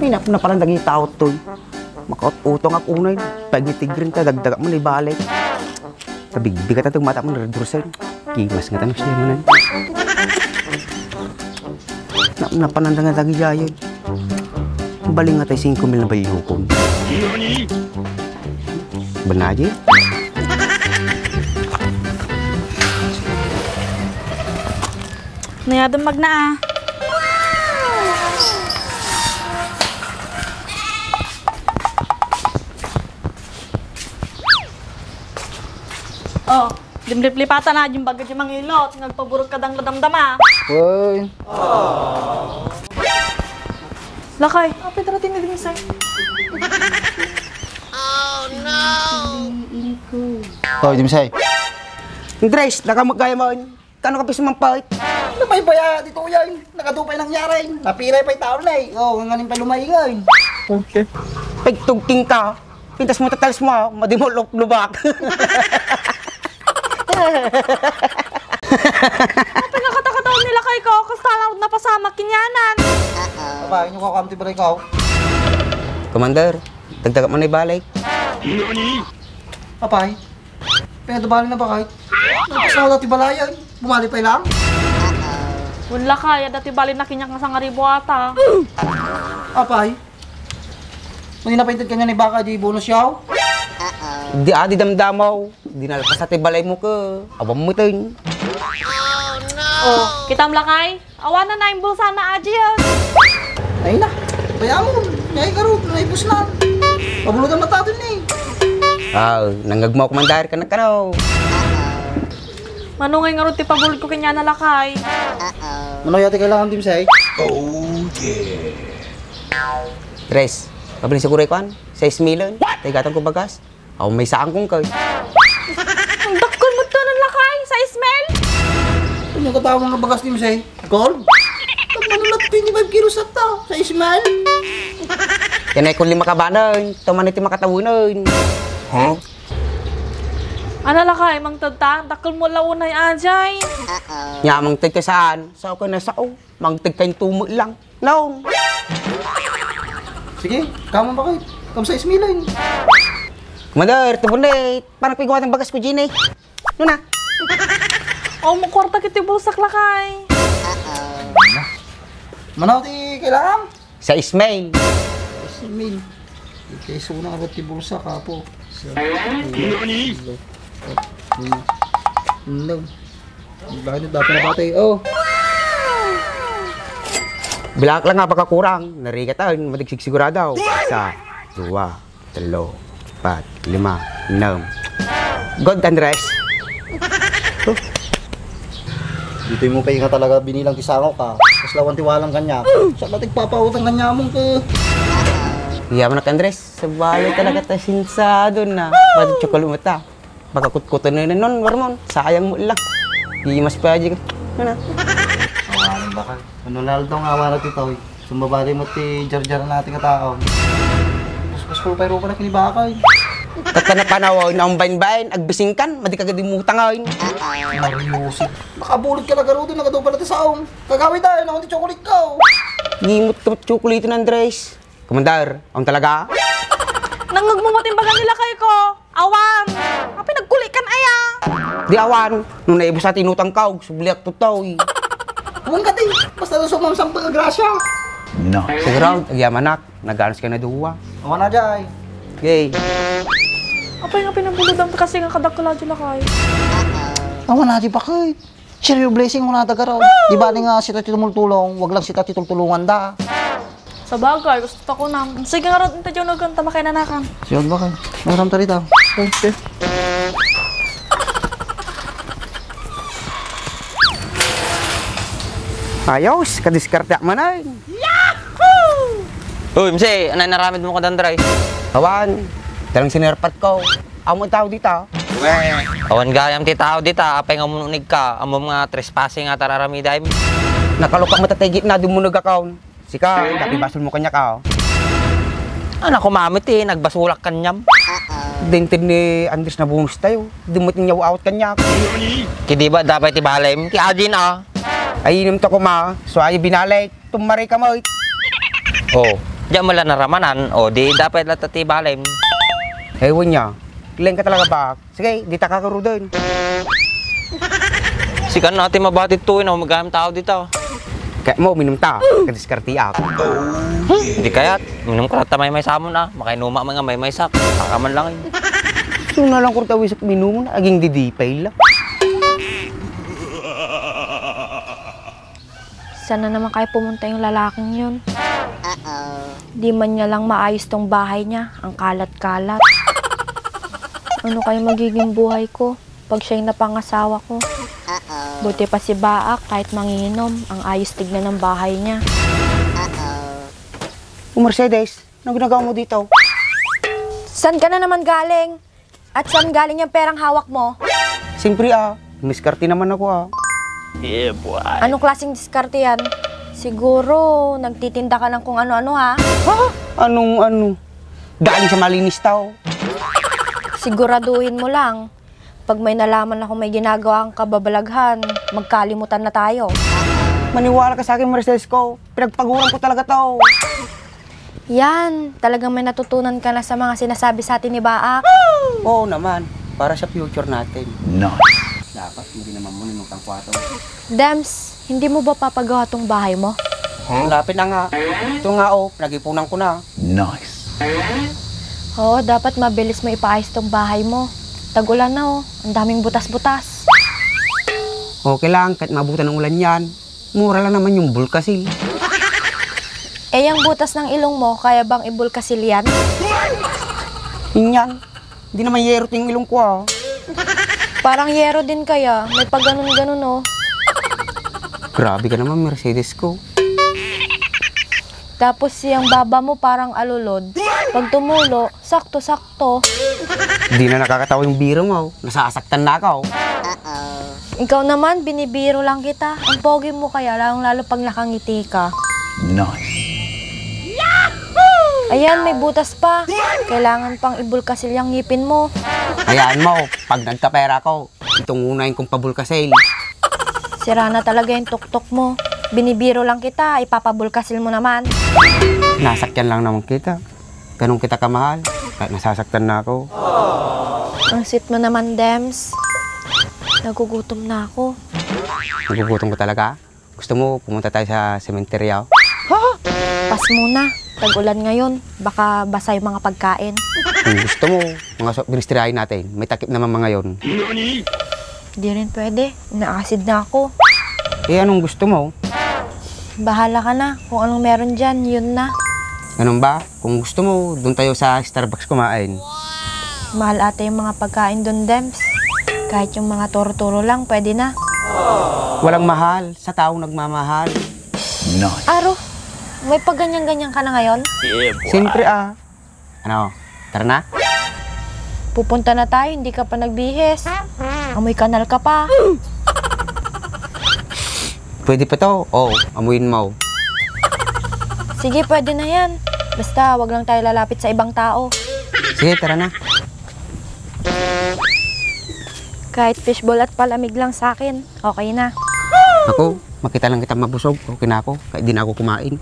Ay, na parang naging tao to. Makautong ako unay. Pag itigrin ta, dagdag mo na ibalik. Tabigbigat na itong mata mo na redrusen. Kimas nga tanong siya mo na. Napanandang nga lagi yayon. Baling nga tayo 5 mil na ba yung hukom? Banaji? Nayadong magna ah. Oh, limlip-lipatan na yung bagay yung mga ilot. Nagpaburot ka dang ladamdama. Uy. Lakay, apit na tinidig mo sa'yo. Oh, Dimsay. Andres, nakamagaya mo. Kano ka piso mampahit? Ano ba yung baya dito yan? Nakadupay nangyari. Napiray pa yung tao na eh. Oh, ang galing pa lumaingay. Okay. Pagtugting ka, pintas mo tatalis mo, madi mo lubak. Pinakatakataon nila kay ko, kasi talaw napasama kinyanan. Papa, inyo kakamti ba rin ikaw? Commander, dagdagan mo na ibalik. Papay, pinadabali na ba kahit? Napasama dati balayan. Bumali pa lang? Wala kaya, dati bali na kinyang sa ngaribo ata. Papay, hindi napahintad ka niya ni Baka di bonus yaw? Di adi damdamaw. Di nalapas sa tibalay mo ka. Abang mo tayo. Oh, kitam lakay. Awanan na yung bulsa na aji yun. Ay na, kaya mo. Ngayon ka rin, naipos na. Pabulutan matatin eh. Nanggagmaw komandar ka na kanaw. Manungay nga rin tipabulod ko kanya na lakay. Ano yate kailangan Dimsay? Tres, pabili siguro ikuan. 6 million. Tagatang ko bagas. Ako may saang kong kay. Ang dakol mo to ng lakay sa Ismail. Ano ka tawag mga bagas Dimsay? Gold? Manulat 25 kilos at to sa Ismail. Yan ay kung 5 kabanan. Tuman iti makatawunan. Huh? Ano lakay, mang tagta? Dakol mo launay ajay. Nya mang tig ka saan? Sao ka na sao? Mang tig kayong tumo lang. No. Sige, kamo ba kayo? Kamo sa Ismail. Commander, tubunit. Parang pigawa ng bagas ko, Gine. Ano na? Oh, mo kwarta kiti bulsak lakay. Manaw ti kailangan? Sa Ismail. Ismail. Kaya suna ka ti bulsa ka po. No. Bakit dapat na batay? Oh. Bilak lang nga pagkakurang. Narigatan. Madigsig sigurado. 1, 2, 3, 4, 5, 6. God, Andres. Dito mo kayo nga talaga binilang tisango ka. Tapos lawan tiwalang kanya. Sa batik papautang kanya mong ka. Iya mo na, Andres. Sa balay talaga tayo sinsado na. Ba't tsukalo mo ta? Magkakutkutan na nun, Warmon. Sayang mo lang. Di mas paji ka. Ano na? Awanin ba ka? Ano laldo nga awan natin ito. Sumbabali mo ti jar-jar natin katao. Mas pulpay ro ka na kinibakay. Tata na panawin na ang bain-bain. Agbising kan. Madi ka gadimutan ngayon. Mariusip. Nakabulot ka na garo din. Nagado pala ti saong. Kagawin tayo. Nakon ti chocolate ka. Gimot ka tsukulito na, Andres. Commander, ang talaga? Nangagmumating baga nila kay ko. Awan. Api nagkulikan aya. Di awan. Nung naibos sa tinutang kaw. Subliak tutoy. Huwag ka ti. Basta na sumamsang pagkagrasya. No. Siguro, agyamanak. Naganos ka na duwa. Awan na jay. Yay. Apay nga pinabulodang kasi nga kadakula dyan lakay. Awan na di ba kay? Share your blessing mo na tagaraw. Di ba nga si Tati tumultulong, wag lang si Tati tultulungan da. Sa bagay, gusto ko na. Sige nga rin, tayo nagkanta makinanakan. Siyod ba kay? Maram tarita. Okay. Ayos, kadiskarte man ay. Uy, Mse, anay naramid mo ko dandray. Awan, talang sinerpat ko. Amo tao dito. Awan gayam ti tao dita, apay nga mununig ka, amo mga trespassing nga tararamiday. Nakalukak matatigit na, dumunag account. Sika, tapi basol mo kanya ka. Anak ko mamit eh, nagbasulak kanyam. Dintin ni Andres na bonus tayo. Dumut niya out kanya. Kidi ba dapat ibalay? Ki Adin ah. Ay, inom to ko ma. So ay binalay. Tumari ka mo. Oh, diyan mo lang naramanan. O, di dapat latati balim. Ewan niya. Kilain ka talaga ba? Sige, di ta kakaro doon. Sikan natin mabatid to, magamit tao dito. Kaya mo, minum ta. Kadiskarti ako. Hindi kaya't, minum ka na may sa amon Makainuma mga may sak. Kakaman lang yun. So na lang kung tawisap minum na, aging didipay lang. Sana naman kayo pumunta yung lalaking yun. Di man niya lang maayos tong bahay niya. Ang kalat-kalat. Ano kayo magiging buhay ko pag siya'y napangasawa ko? Buti pa si Baak kahit manginom. Ang ayos tignan ng bahay niya. Mercedes, anong ginagawa mo dito? San ka na naman galing? At saan galing yung perang hawak mo? Siyempre miskarte naman ako Anong klaseng diskarte yan? Siguro, nagtitinda ka ng kung ano-ano ha? Anong ano? Galing sa malinis tao. Siguraduhin mo lang. Pag may nalaman ako may ginagawa kang kababalaghan, magkalimutan na tayo. Maniwala ka sa akin, Mercedes ko. Pinagpaguran ko talaga to. Yan, talagang may natutunan ka na sa mga sinasabi sa atin ni Baak. Oo naman, para sa future natin. Nice. Dapat hindi naman mo ninutang kwato. Dems, hindi mo ba papagawa tong bahay mo? Lapit na nga. Ito nga pinag-ipunan ko na. Nice. Oo, dapat mabilis mo ipaayos tong bahay mo. Tag-ulan na ang daming butas-butas. Okay lang, kahit mabutan ng ulan yan. Mura lang naman yung bulkasil. Eh, yung butas ng ilong mo, kaya bang ibulkasil yan? Yun yan. Hindi naman yerot yung ilong ko Parang yero din kaya, may pag ganun-ganun Grabe ka naman, Mercedes ko. Tapos yung baba mo parang alulod. Pag tumulo, sakto-sakto. Hindi na nakakatawa yung biro mo. Nasasaktan na ako. Ikaw naman, binibiro lang kita. Ang pogi mo kaya, lalong-lalo pag nakangiti ka. Nice. Ayan, may butas pa. Kailangan pang ibulkasil yung ngipin mo. Hayaan mo, pag nagkapera ko, itong unahin kong pabulkasil. Sira na talaga yung tuktok mo. Binibiro lang kita, ipapabulkasil mo naman. Nasakyan lang naman kita. Ganun kita kamahal. Kahit nasasaktan na ako. Ang sweet mo naman, Dems. Nagugutom na ako. Nagugutom ko talaga. Gusto mo pumunta tayo sa sementeryo? Pas muna. Tag-ulan ngayon. Baka basa yung mga pagkain. Kung gusto mo, mga ministeriyahin natin. May takip naman mga yon. Di rin pwede. Na-acid na ako. Eh, anong gusto mo? Bahala ka na. Kung anong meron dyan, yun na. Ganun ba? Kung gusto mo, doon tayo sa Starbucks kumain. Mahal ata yung mga pagkain doon, Dems. Kahit yung mga turo-turo lang, pwede na. Walang mahal. Sa taong nagmamahal. Nice. Aro, may pagganyan-ganyan ka na ngayon? Siyempre Ano? Tara na? Pupunta na tayo, hindi ka pa nagbihis. Amoy kanal ka pa. Pwede pa to? Amuin mo. Sige, pwede na yan. Basta, wag lang tayo lalapit sa ibang tao. Sige, tara na. Kahit fishball at palamig lang sa akin, okay na. Ako, makita lang kita mabusog. Okay na ako. Kahit di na ako kumain.